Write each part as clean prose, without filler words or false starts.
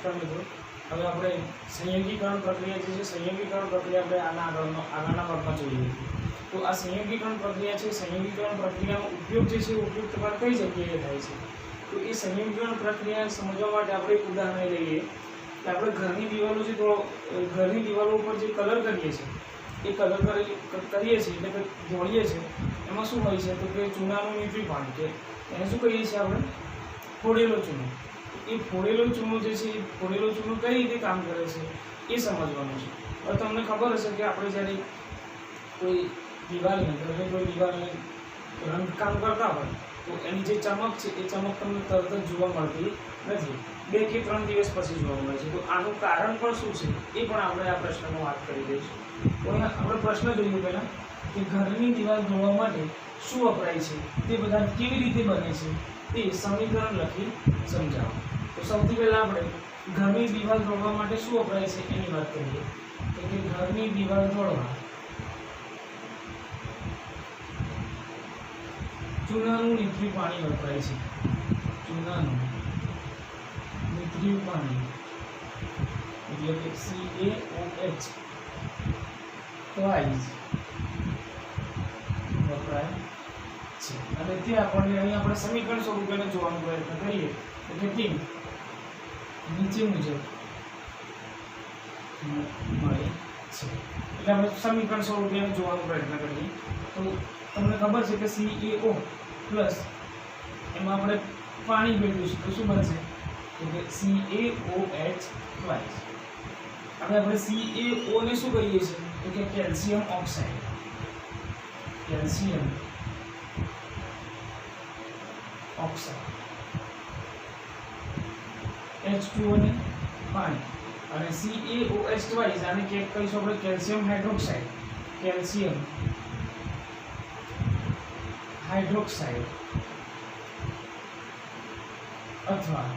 નમસ્કાર મિત્રો, હવે આપણે સંયોગીકરણ પ્રક્રિયા જે છે સંયોગીકરણ પ્રક્રિયા આપણે આગળના ભાગમાં જોઈએ. તો આ સંયોગીકરણ પ્રક્રિયા છે, સંયોગીકરણ પ્રક્રિયાનો ઉપયોગ જે છે ઉપયોગ તમારે કઈ જગ્યાએ થાય છે? તો એ સંયોગીકરણ પ્રક્રિયા સમજવા માટે આપણે એક ઉદાહરણ લઈએ કે આપણે ઘરની દિવાલો છે, તો ઘરની દિવાલો ઉપર જે કલર કરીએ છીએ એ કલર કરીએ છીએ એટલે કે દોડીએ છીએ, એમાં શું હોય છે તો કે ચૂનાનું મીઠું પાણી, કે એને શું કહીએ છીએ આપણે? ફોડેલો ચૂનો. એ ફોડેલો ચૂનો જે છે, એ ફોડેલો ચૂનો કઈ રીતે કામ કરે છે એ સમજવાનું છે. હવે તમને ખબર હશે કે આપણે જ્યારે કોઈ દિવાલને રંગકામ કરતા હોય તો એની જે ચમક છે એ ચમક તમને તરત જ જોવા મળતી નથી, 2 કે 3 દિવસ પછી જોવા મળે છે. તો આનું કારણ પણ શું છે એ પણ આપણે આ પ્રશ્નમાં વાત કરી દઈશું. તો અહીંયા આપણે પ્રશ્ન જોઈએ પહેલાં કે ઘરની દિવાલ ધોવા માટે શું વપરાય છે, તે બધા કેવી રીતે બને છે તે સમીકરણ લખી સમજાવો. તો સૌથી પહેલાં આપણે ઘરની દિવાલ ધોવા માટે શું વપરાય છે એની વાત કરીએ. તો કે ઘરની દિવાલ ધોવા ચૂનાનું નીતર્યું પાણી વપરાય છે. ચૂનાનું નીતર્યું પાણી એટલે કે CaOH ટ્વાઇસ વપરાય છે. અને તે આપણને અહીં આપણે સમીકરણ સ્વરૂપે જોવાનો પ્રયત્ન કરીએ તો કે તે નીચે મુજબ મળે છે. એટલે આપણે સમીકરણ સ્વરૂપે જોવાનો પ્રયત્ન કરીએ તો તમને ખબર છે કે CaO પ્લસ એમાં આપણે પાણી ભેળવીશું તો શું બનશે તો કે CaOH ટ્વાઇસ. હવે આપણે CaO ને શું કહીએ છીએ તો કે calcium oxide. Calcium oxide H2O ને પાણી, અને CaOH ટ્વાઇસ આને કે કહીશું આપણે કેલ્શિયમ હાઇડ્રોક્સાઇડ. કેલ્શિયમ હાઇડ્રોક્સાઇડ અથવા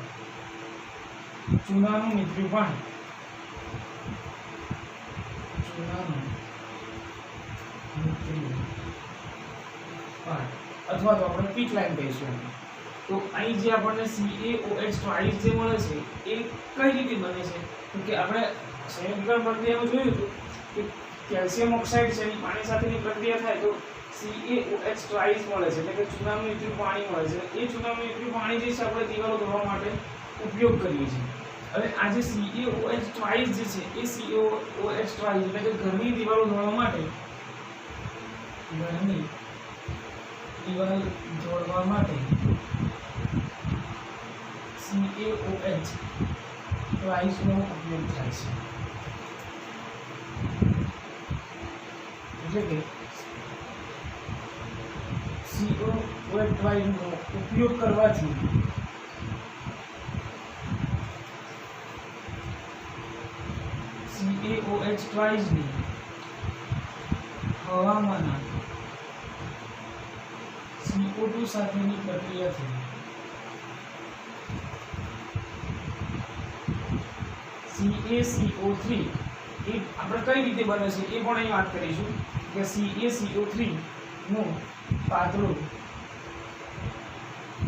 ચૂનાનું નીતર્યું પાણી. ચૂનાનું નીતર્યું પાણી અથવા તો આપણે પીટ લાઈન કહીશું. તો અહીં જે આપણને CaOH ટ્વાઇસ જે મળે છે એ કઈ રીતે બને છે તો કે આપણે સંયોગીકરણ પ્રક્રિયામાં જોયું હતું કે કેલ્શિયમ ઓક્સાઇડ છે એની પાણી સાથેની પ્રક્રિયા થાય તો CaOH ટ્વાઇસ મળે છે, એટલે કે ચૂનાનું નીતર્યું પાણી મળે છે. એ ચૂનાનું નીતર્યું પાણી જે છે આપણે દિવાલો ધોવા માટે ઉપયોગ કરીએ છીએ. હવે આ જે CaOH ટ્વાઇસ જે છે એ CaOH ટ્વાઇસ એટલે કે ઘરની દિવાલો ધોવા માટે ઘરની દિવાલ ધોવા માટે CaOH ટ્વાઇસનો ઉપયોગ થાય છે. એટલે કે CaOH ટ્વાઇસનો ઉપયોગ કરવાથી CaOH ટ્વાઇસની હવામાં CO2 સાથેની પ્રક્રિયાથી CaCO3 એ આપણે કઈ રીતે બને છે એ પણ અહીં વાત કરીશું કે CaCO3 નું પાતળું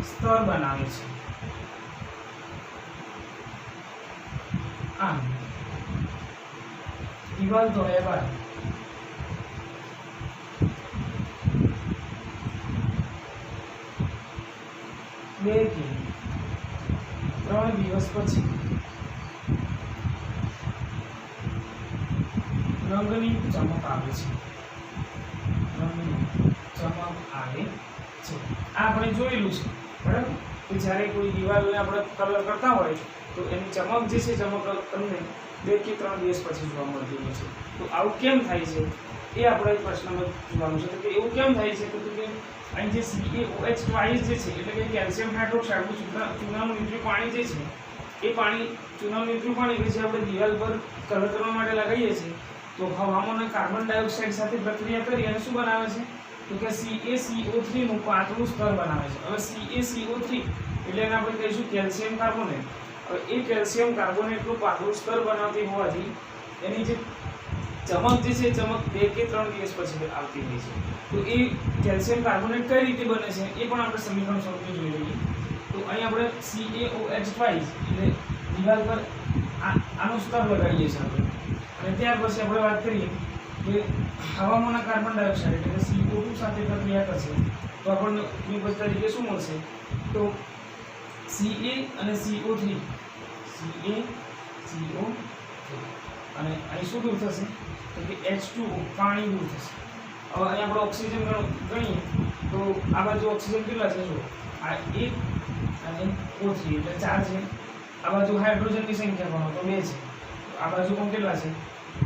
સ્તર બનાવે છે. આમ દિવાલ ધોયા બાદ બે કે 3 દિવસ પછી રંગની ચમક આવે છે. રંગની ચમક આવે છે. આ આપણે જોયેલું છે બરાબર કે જ્યારે કોઈ દિવાલને આપણે કલર કરતા હોય તો એની ચમક જે છે ચમક તમને 2 કે 3 દિવસ પછી જોવા મળતી હોય છે. તો આવું કેમ થાય છે એ આપણે પ્રશ્નમાં જોવાનું છે કે એવું કેમ થાય છે તો કે અહીં જે CaOH ટ્વાઇસ જે છે એટલે કે કેલ્શિયમ હાઇડ્રોક્સાઇડ ચૂનાનું નીતર્યું પાણી જે છે એ પાણી ચૂનાનું નીતર્યું પાણી કે જે આપણે દિવાલ પર કલર કરવા માટે લગાવીએ છીએ તો હવામાં કાર્બન ડાયોક્સાઇડ સાથે પ્રક્રિયા કરી અને શું બનાવે છે તો કે CaCO3 નું પાતળું સ્તર બનાવે છે. હવે CaCO3 એટલે એને આપણે કહીશું કેલ્શિયમ કાર્બોનેટ. હવે એ કેલ્શિયમ કાર્બોનેટનું પાતળું સ્તર બનાવતી હોવાથી એની જે ચમક જે છે ચમક 2 કે 3 દિવસ પછી આવતી હોય છે. તો એ કેલ્શિયમ કાર્બોનેટ કઈ રીતે બને છે એ પણ આપણે સમીકરણ સ્વરૂપે જોઈ લઈએ. તો અહીં આપણે CaOH ટ્વાઇસ એટલે દિવાલ પર આનું સ્તર લગાડીએ છીએ આપણે, અને ત્યાર પછી આપણે વાત કરીએ કે હવામાંના કાર્બન ડાયોક્સાઇડ એટલે કે CO2 સાથે પ્રક્રિયા કરશે તો આપણને નિપજ તરીકે શું મળશે? તો Ca અને CO3, Ca CO3 અને અહીં શું દૂર થશે? તો કે H2O પાણી દૂર થશે. હવે અહીં આપણે ઓક્સિજન ગણીએ તો આ બાજુ ઓક્સિજન કેટલા છે? જો આ 1 અને O3 એટલે 4 છે. આ બાજુ હાઇડ્રોજનની સંખ્યા ગણો તો 2 છે. આ બાજુ પણ કેટલા છે?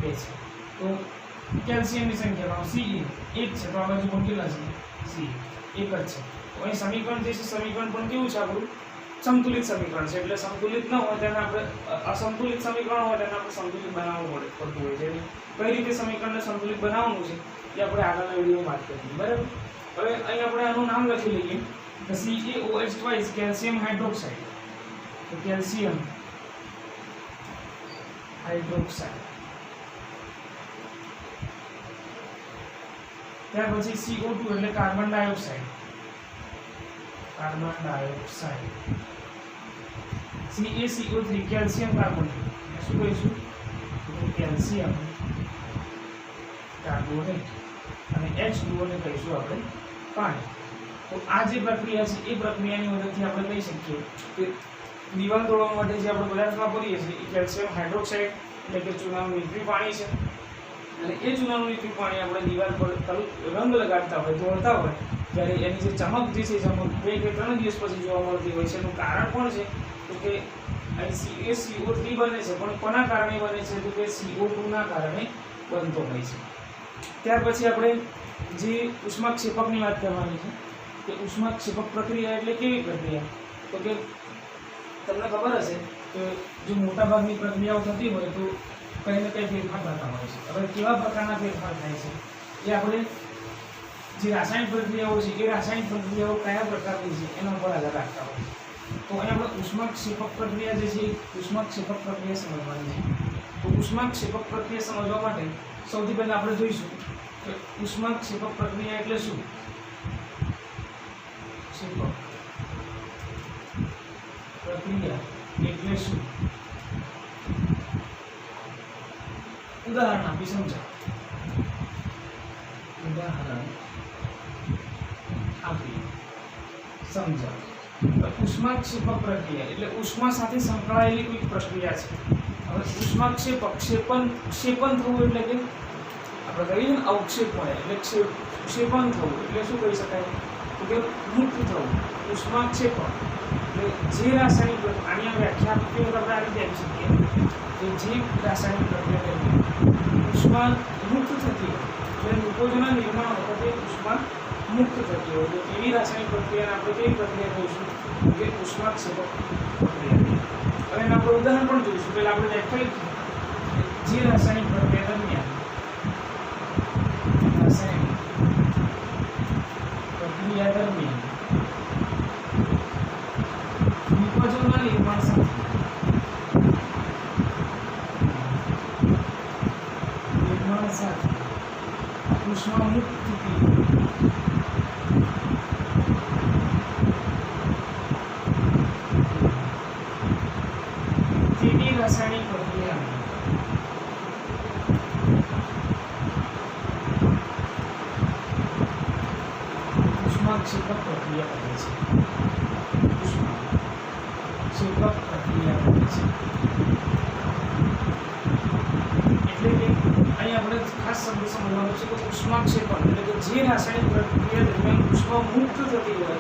2 છે. તો કેલ્શિયમની સંખ્યા ગણો Ce 1 છે, તો આ બાજુ પણ કેટલા છે? Ce 1 જ છે. તો અહીં સમીકરણ જે છે સમીકરણ પણ કેવું છે? આપણું સંતુલિત સમીકરણ છે. એટલે સંતુલિત ન હોય તેને આપણે અસંતુલિત સમીકરણ હોય તેને આપણે સંતુલિત બનાવવું પડતું હોય છે. કઈ રીતે સમીકરણને સંતુલિત બનાવવાનું છે એ આપણે આગળના વિડીયોમાં વાત કરીએ. બરાબર. હવે અહીં આપણે આનું નામ લખી લઈએ તો CaOH ટ્વાઇસ કેલ્શિયમ હાઇડ્રોક્સાઇડ. તો કેલ્શિયમ હાઇડ્રોક્સાઇડ. ત્યાર પછી CO2 એટલે carbon dioxide. Carbon dioxide. CaCO3 calcium carbonate. શું કહીશું? Calcium carbonate. અને H2O ને કહીશું આપણે પાણી. તો આ જે પ્રક્રિયા છે એ પ્રક્રિયાની મદદથી આપણે કહી શકીએ કે દિવાલ તોડવા માટે જે આપણે પદાર્થ વાપરીએ છીએ એ કેલ્શિયમ હાઇડ્રોક્સાઇડ એટલે કે ચૂનાનું નિત્રી પાણી છે. અને એ ચૂનાનું નિત્રી પાણી આપણે દિવાલ પર રંગ લગાડતા હોય, દોડતા હોય ત્યારે એની જે ચમક જે છે ચમક 2 કે 3 દિવસ પછી જોવા મળતી હોય છે. એનું કારણ પણ છે તો કે અહીં CaCO3 બને છે, પણ કોના કારણે બને છે? તો કે CO2 ના કારણે બનતો હોય છે. ત્યાર પછી આપણે જે ઉષ્માક્ષેપકની વાત કરવાની છે કે ઉષ્માક્ષેપક પ્રક્રિયા એટલે કેવી પ્રક્રિયા? તો કે તમને ખબર હશે કે જો મોટાભાગની પ્રક્રિયાઓ થતી હોય તો કંઈ ને કંઈ ફેરફાર થતા હોય છે. હવે કેવા પ્રકારના ફેરફાર થાય છે એ આપણે જે રાસાયણિક પ્રક્રિયાઓ છે એ રાસાયણિક પ્રક્રિયાઓ કયા પ્રકારની છે એના ઉપર આધાર રાખતા હોય છે. તો અહીં આપણે ઉષ્માક્ષેપક પ્રક્રિયા જે છે ઉષ્માક્ષેપક પ્રક્રિયા સમજવાની છે. તો ઉષ્માક્ષેપક પ્રક્રિયા સમજવા માટે સૌથી પહેલાં આપણે જોઈશું કે ઉષ્માક્ષેપક પ્રક્રિયા એટલે શું? ક્ષેપક પ્રક્રિયા એટલે શું? ઉદાહરણ આપી સમજાવો. ઉદાહરણ આપી સમજાવો. ઉષ્માક્ષેપક પ્રક્રિયા એટલે ઉષ્મા સાથે સંકળાયેલી કોઈ પ્રક્રિયા છે. હવે ઉષ્માક્ષેપક ક્ષેપણ થવું એટલે કે આપણે કહીએ ને અવક્ષેપ મળે એટલે ક્ષેપણ થવું એટલે શું કહી શકાય? તો કે મુક્ત થવું. ઉષ્માક્ષેપક એટલે જે રાસાયણિક આની વ્યાખ્યા આપી આપણે આ રીતે આપી શકીએ કે જે રાસાયણિક પ્રક્રિયા ઉષ્મા મુક્ત થતી હોય એટલે નિકોજોના નિર્માણ વખતે ઉષ્મા મુક્ત થતી હોય તો એવી રાસાયણિક પ્રક્રિયાને આપણે કેવી પ્રક્રિયા કહીશું? કે ઉષ્માક્ષેપક પ્રક્રિયા. હવે એના આપણે ઉદાહરણ પણ જોઈશું. પહેલાં આપણે વ્યાખ્યા જે રાસાયણિક પ્રક્રિયા દરમિયાન નિકોજોના નિર્માણ સાથે ઉષ્મા મુક્ત થતી તેવી રાસાયણિક પ્રક્રિયા ઉષ્માક્ષેપક પ્રક્રિયા કહે છે. ઉષ્માક્ષેપક પ્રક્રિયા કહે છે. એટલે કે અહીં આપણે ખાસ શબ્દ સમજવાનો છે કે ઉષ્માક્ષેપણ એટલે કે જે રાસાયણિક પ્રક્રિયા દરમિયાન ઉષ્મા મુક્ત થતી હોય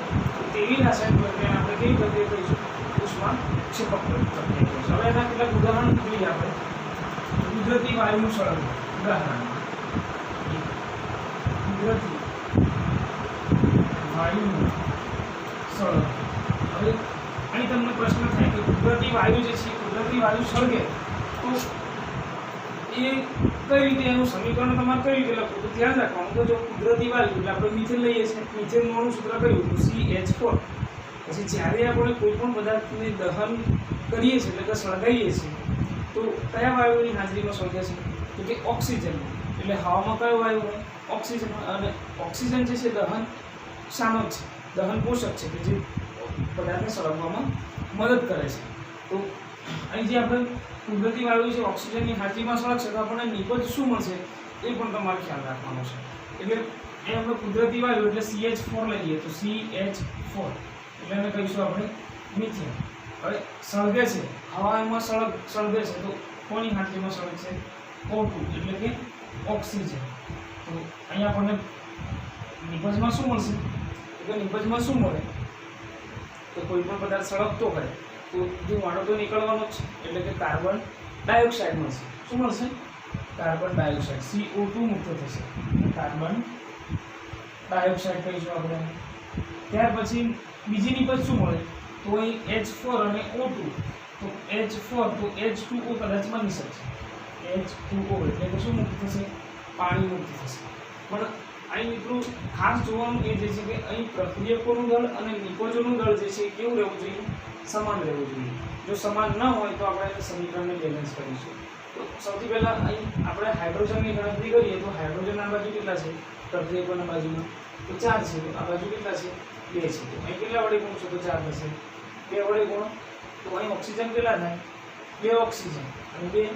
તેવી રાસાયણિક પ્રક્રિયાને આપણે કેવી પ્રક્રિયા કહીશું? ઉષ્માક્ષેપક પ્રક્રિયા કહીશું. હવે એના કેટલાક ઉદાહરણ જોઈએ આપણે. કુદરતી વાયુનું સળંગ. ઉદાહરણ કુદરતી વાયુનું સળંગ. હવે અહીં તમને પ્રશ્ન થાય કે કુદરતી વાયુ જે છે કુદરતી વાયુ સળગે તો એ કઈ રીતે એનું સમીકરણ તમારે કઈ રીતે લખવું? તો ધ્યાન રાખવાનું કે જો કુદરતી વાયુ એટલે આપણે મિથેન લઈએ છીએ, મિથેનનું સૂત્ર કયું? CH4. પછી જ્યારે આપણે કોઈ પણ પદાર્થને દહન કરીએ છીએ એટલે કે સળગાવીએ છીએ તો કયા વાયુની હાજરીમાં સળગે છે? તો કે ઓક્સિજન. એટલે હવામાં કયો વાયુ હોય? ઓક્સિજન. અને ઓક્સિજન જે છે દહન શામક છે, દહન પોષક છે કે જે પદાર્થને સળગવામાં મદદ કરે છે. તો અહીં જે આપણે કુદરતી વાયુ છે ઓક્સિજનની હાજરીમાં સળગશે તો આપણને નિપજ શું મળશે એ પણ તમારે ખ્યાલ રાખવાનો છે. એટલે એ આપણે કુદરતી વાયુ એટલે CH4 લઈએ તો CH4 એટલે એને કહીશું આપણે મિથેન. હવે સળગે છે હવામાં સળગે છે તો કોની હાજરીમાં સળગશે O2 એટલે કે ઓક્સિજન. તો અહીંયા આપણને નિપજમાં શું મળશે એટલે નિપજમાં શું મળે તો કોઈ પણ પદાર્થ સળગતો હોય તો ધુમાડો તો નીકળવાનો જ છે એટલે કે કાર્બન ડાયોક્સાઇડ મળશે. શું મળશે કાર્બન ડાયોક્સાઇડ CO2 મુક્ત થશે કાર્બન ડાયોક્સાઇડ કહીશું આપણે. ત્યાર પછી બીજી નિપજ શું મળે તો અહીં H4 અને O2 તો H4 તો H2O કદાચ બની શકશે H2O એટલે કે શું મુક્ત થશે પાણી મુક્ત થશે. પણ અહીં મિત્રો ખાસ જોવાનું એ જે છે કે અહીં પ્રક્રિયકોનું દળ અને નિપજોનું દળ જે છે કેવું રહેવું જોઈએ સમાન રહેવું જોઈએ. જો સમાન ન હોય તો આપણે સમીકરણને બેલેન્સ કરીશું. તો સૌથી પહેલાં અહીં આપણે હાઇડ્રોજનની ગણતરી કરીએ તો હાઇડ્રોજન આ બાજુ કેટલા છે પ્રક્રિયકોના બાજુમાં તો 4 છે તો આ બાજુ કેટલા છે 2 છે. તો અહીં કેટલા વડે ગુણશો તો 4 થશે 2 વડે ગુણો તો અહીં ઓક્સિજન કેટલા થાય 2 ઓક્સિજન અને 2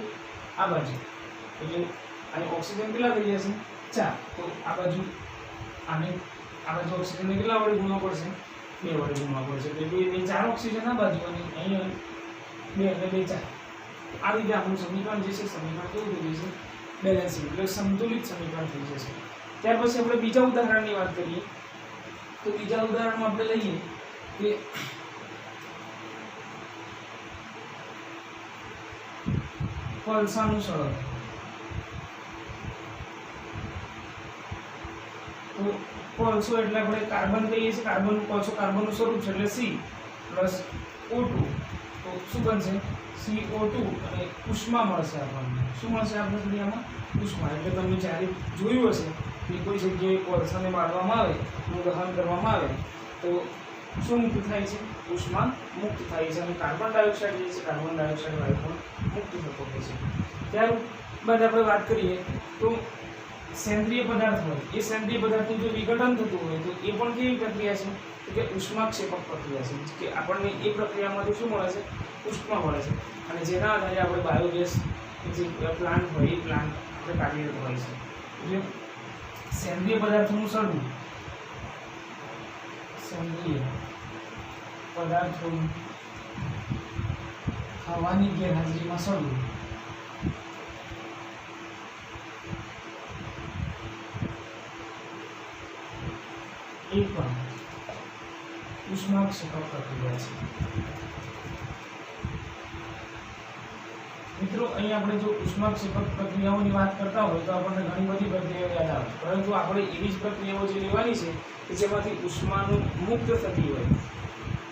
આ બાજુ એટલે અહીં ઓક્સિજન કેટલા થઈ જશે 4. તો આ બાજુ આને આ બાજુ ઓક્સિજનને કેટલા વડે ગુણવા પડશે 2 વડે ગુણવા પડશે એટલે 2 4 ઓક્સિજન આ બાજુ અને અહીં 2 એટલે 2 4. આ રીતે આપણું સમીકરણ જે છે સમીકરણ કેવું થઈ જશે બેલેન્સિંગ એટલે સંતુલિત સમીકરણ થઈ જશે. ત્યાર પછી આપણે બીજા ઉદાહરણની વાત કરીએ તો બીજા ઉદાહરણમાં આપણે લઈએ કે કોલસાનું સળગ. તો કોલસો એટલે આપણે કાર્બન કહીએ છીએ કાર્બન કોલસો કાર્બનનું સ્વરૂપ છે એટલે C પ્લસ O2 તો શું બનશે CO2 અને ઉષ્મા મળશે આપણને. શું મળશે આપણે દુનિયામાં ઉષ્મા. એટલે તમે જ્યારે જોયું હશે કે કોઈ જગ્યાએ કોલસાને બાળવામાં આવે એનું દહન કરવામાં આવે તો શું મુક્ત થાય છે ઉષ્મા મુક્ત થાય છે અને કાર્બન ડાયોક્સાઇડ જે છે કાર્બન ડાયોક્સાઇડ વાયુ પણ મુક્ત થતો હોય છે. ત્યારબાદ આપણે વાત કરીએ તો સેન્દ્રિય પદાર્થ હોય એ સેન્દ્રિય પદાર્થનું જો વિઘટન થતું હોય તો એ પણ કેવી પ્રક્રિયા છે તો કે ઉષ્માક્ષેપક પ્રક્રિયા છે કે આપણને એ પ્રક્રિયામાંથી શું મળે છે ઉષ્મા મળે છે અને જેના આધારે આપણે બાયોગેસ જે પ્લાન્ટ હોય એ પ્લાન્ટ આપણે કાર્યરત હોય છે. એટલે સેન્દ્રિય પદાર્થોનું સળગવું સેન્દ્રિય પદાર્થોનું હવાની ગેરહાજરીમાં સળગવું એ પણ ઉષ્માક્ષેપક પ્રક્રિયા છે. મિત્રો અહીં આપણે જો ઉષ્માક્ષેપક પ્રક્રિયાઓની વાત કરતા હોય તો આપણને ઘણી બધી પ્રક્રિયાઓ યાદ આવે પરંતુ આપણે એવી જ પ્રક્રિયાઓ જે લેવાની છે કે જેમાંથી ઉષ્માનું મુક્ત થતી હોય.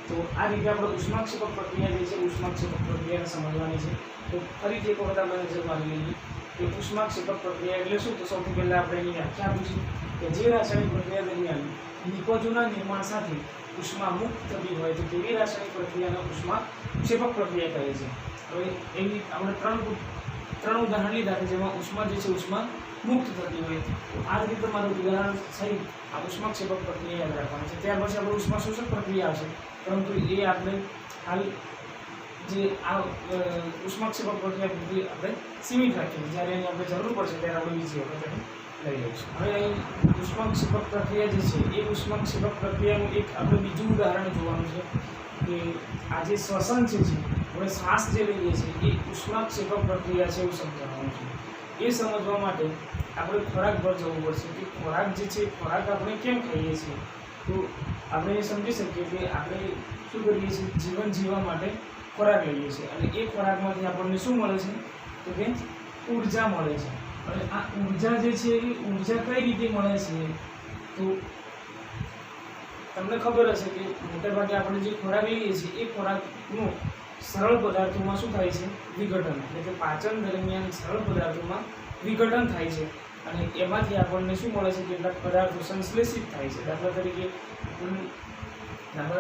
તો આ રીતે આપણે ઉષ્માક્ષેપક પ્રક્રિયા જે છે ઉષ્માક્ષેપક પ્રક્રિયાને સમજવાની છે. તો ફરીથી એક વખત આપણે નજર મારી લઈએ કે ઉષ્માક્ષેપક પ્રક્રિયા એટલે શું. તો સૌથી પહેલાં આપણે એની વ્યાખ્યા આપીશું કે જે રાસાયણિક પ્રક્રિયા દરમિયાન નિપજોના નિર્માણ સાથે ઉષ્મા મુક્ત થતી હોય તો તેવી રાસાયણિક પ્રક્રિયાને ઉષ્માક્ષેપક પ્રક્રિયા કહે છે. હવે એવી આપણે ત્રણ ઉદાહરણ લીધા કે જેમાં ઉષ્મા જે છે ઉષ્મા મુક્ત થતી હોય તો આ રીતે તમારું ઉદાહરણ સહિત આ ઉષ્માક્ષેપક પ્રક્રિયા યાદ રાખવાની છે. ત્યાર પછી આપણે ઉષ્મા શોષક પ્રક્રિયા આવશે પરંતુ એ આપણે હાલ જે આ ઉષ્માક્ષેપક પ્રક્રિયા પૂરતી આપણે સીમિત રાખીએ જ્યારે એની આપણે જરૂર પડશે ત્યારે આપણે બીજી વખત લઈ લઈશું. હવે અહીં ઉષ્માક્ષેપક પ્રક્રિયા જે છે એ ઉષ્માક્ષેપક પ્રક્રિયાનું એક આપણે બીજું ઉદાહરણ જોવાનું છે કે આ જે શ્વસન છે આપણે શ્વાસ જે લઈએ છીએ એ ઉષ્માક્ષેપક પ્રક્રિયા છે એવું સમજાવવાનું છે. એ સમજવા માટે આપણે ખોરાક પર જવું પડશે કે ખોરાક જે છે ખોરાક આપણે કેમ ખાઈએ છીએ. તો આપણે એ સમજી શકીએ કે આપણે શું કરીએ છીએ જીવન જીવવા માટે ખોરાક લઈએ છીએ અને એ ખોરાકમાંથી આપણને શું મળે છે તો કે ઉર્જા મળે છે. અને આ ઉર્જા જે છે એ ઉર્જા કઈ રીતે મળે છે તો તમને ખબર હશે કે મોટેભાગે આપણે જે ખોરાક લઈએ છીએ એ ખોરાકનું સરળ પદાર્થોમાં શું થાય છે વિઘટન એટલે કે પાચન દરમિયાન સરળ પદાર્થોમાં વિઘટન થાય છે અને એમાંથી આપણને શું મળે છે કેટલાક પદાર્થો સંશ્લેષિત થાય છે. દાખલા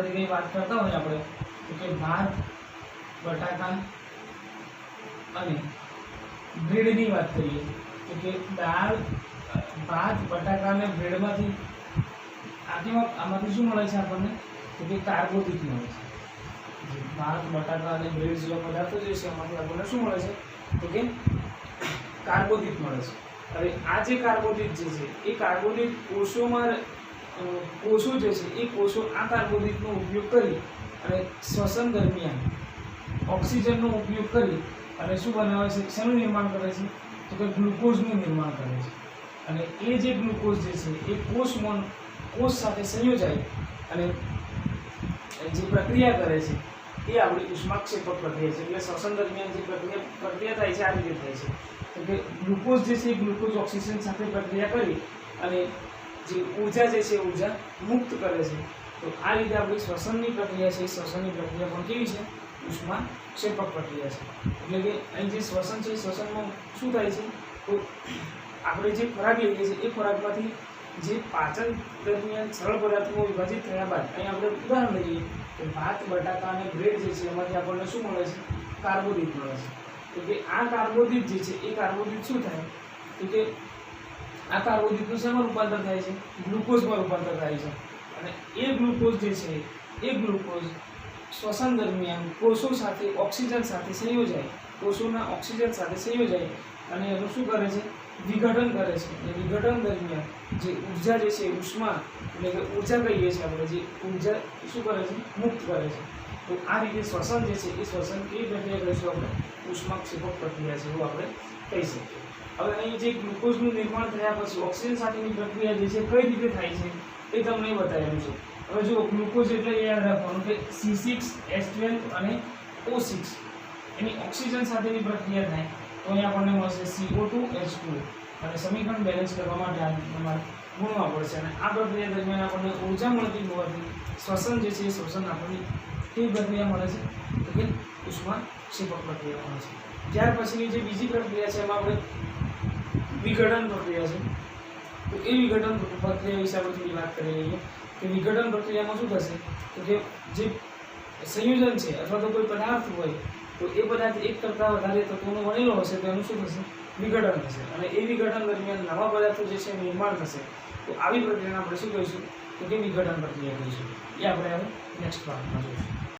તરીકે વાત કરતા હોય આપણે તો કે ભાત બટાકા અને બ્રેડની વાત કરીએ તો કે દાળ ભાત બટાકા અને બ્રેડમાંથી આમાંથી શું મળે છે આપણને તો કે કાર્બોદિત મળે છે. ભાત, બટાકા અને બ્રેડ જેવા પદાર્થો જે છે એમાંથી આપણને શું મળે છે તો કે કાર્બોદિત મળે છે. હવે આ જે કાર્બોદિત જે છે એ કાર્બોદિત કોષોમાં કોષો જે છે એ કોષો આ કાર્બોદિતનો ઉપયોગ કરી અને શ્વસન દરમિયાન ઓક્સિજનનો ઉપયોગ કરી અને શું બનાવે છે, શેનું નિર્માણ કરે છે તો કે ગ્લુકોઝનું નિર્માણ કરે છે. અને એ જે ગ્લુકોઝ જે છે એ કોષ સાથે સંયોજાય અને જે પ્રક્રિયા કરે છે એ આપણી ઉષ્માક્ષેપક પ્રક્રિયા છે. એટલે શ્વસન દરમિયાન જે પ્રક્રિયા થાય છે આ રીતે થાય છે. તો કે ગ્લુકોઝ જે છે એ ગ્લુકોઝ ઓક્સિજન સાથે પ્રક્રિયા કરી અને જે ઉર્જા જે છે ઉર્જા મુક્ત કરે છે. તો આ રીતે આપણી શ્વસનની પ્રક્રિયા છે એ શ્વસનની પ્રક્રિયા પણ કેવી છે, ઉષ્માક્ષેપક પ્રક્રિયા છે. એટલે કે અહીં જે શ્વસન છે એ શ્વસનમાં શું થાય છે તો આપણે જે ખોરાક લઈએ છીએ એ ખોરાકમાંથી જે પાચન દરમિયાન સરળ પદાર્થો વિભાજિત થયા બાદ અહીં આપણે ઉદાહરણ લઈએ કે ભાત, બટાકા અને બ્રેડ જે છે એમાંથી આપણને શું મળે છે, કાર્બોદિત મળે છે. તો કે આ કાર્બોદિત જે છે એ કાર્બોદિત શું થાય તો કે આ કાર્બોદિતનું શેમાં રૂપાંતર થાય છે, ગ્લુકોઝમાં રૂપાંતર થાય છે. અને એ ગ્લુકોઝ જે છે એ ગ્લુકોઝ શ્વસન દરમિયાન કોષો સાથે ઓક્સિજન સાથે સંયોજાય, કોષોના ઓક્સિજન સાથે સંયોજાય અને એનું શું કરે છે, વિઘટન કરે છે. અને વિઘટન દરમિયાન જે ઉર્જા જે છે ઉષ્મા એટલે કે ઉર્જા કહીએ છીએ આપણે, જે ઉર્જા શું કરે છે, મુક્ત કરે છે. તો આ રીતે શ્વસન જે છે એ શ્વસન કેવી પ્રક્રિયા કહીશું આપણે, ઉષ્માક્ષેપક પ્રક્રિયા છે એવું આપણે કહી શકીએ. હવે અહીં જે ગ્લુકોઝનું નિર્માણ થયા પછી ઓક્સિજન સાથેની પ્રક્રિયા જે છે કઈ રીતે થાય છે એ તમને બતાવેલું છે. હવે જો ગ્લુકોઝ એટલે યાદ રાખવાનું કે C6H12 અને O6 એની ઓક્સિજન સાથેની પ્રક્રિયા થાય તો અહીં આપણને મળશે CO2H2 અને સમીકરણ બેલેન્સ કરવા માટે તમારે ગુણવા પડશે. અને આ પ્રક્રિયા દરમિયાન આપણને ઉર્જા મળતી હોવાથી શ્વસન જે છે એ શ્વસન આપણને કેવી પ્રક્રિયા મળે છે તો કે ઉષ્માક્ષેપક પ્રક્રિયા મળે છે. ત્યાર પછીની જે બીજી પ્રક્રિયા છે એમાં આપણે વિઘટન પ્રક્રિયા છે. તો એ વિઘટન પ્રક્રિયા વિશે આપણે થોડી વાત કરી લઈએ કે વિઘટન પ્રક્રિયામાં શું થશે તો કે જે સંયોજન છે અથવા તો કોઈ પદાર્થ હોય તો એ પદાર્થ એક કરતાં વધારે તત્વોનો બનેલો હશે તો એનું શું થશે, વિઘટન થશે. અને એ વિઘટન દરમિયાન નવા પદાર્થો જે છે નિર્માણ થશે. તો આવી પ્રક્રિયાને આપણે શું કહીશું તો કે વિઘટન પ્રક્રિયા કહીશું. એ આપણે હવે નેક્સ્ટ પાર્ટમાં જોઈશું.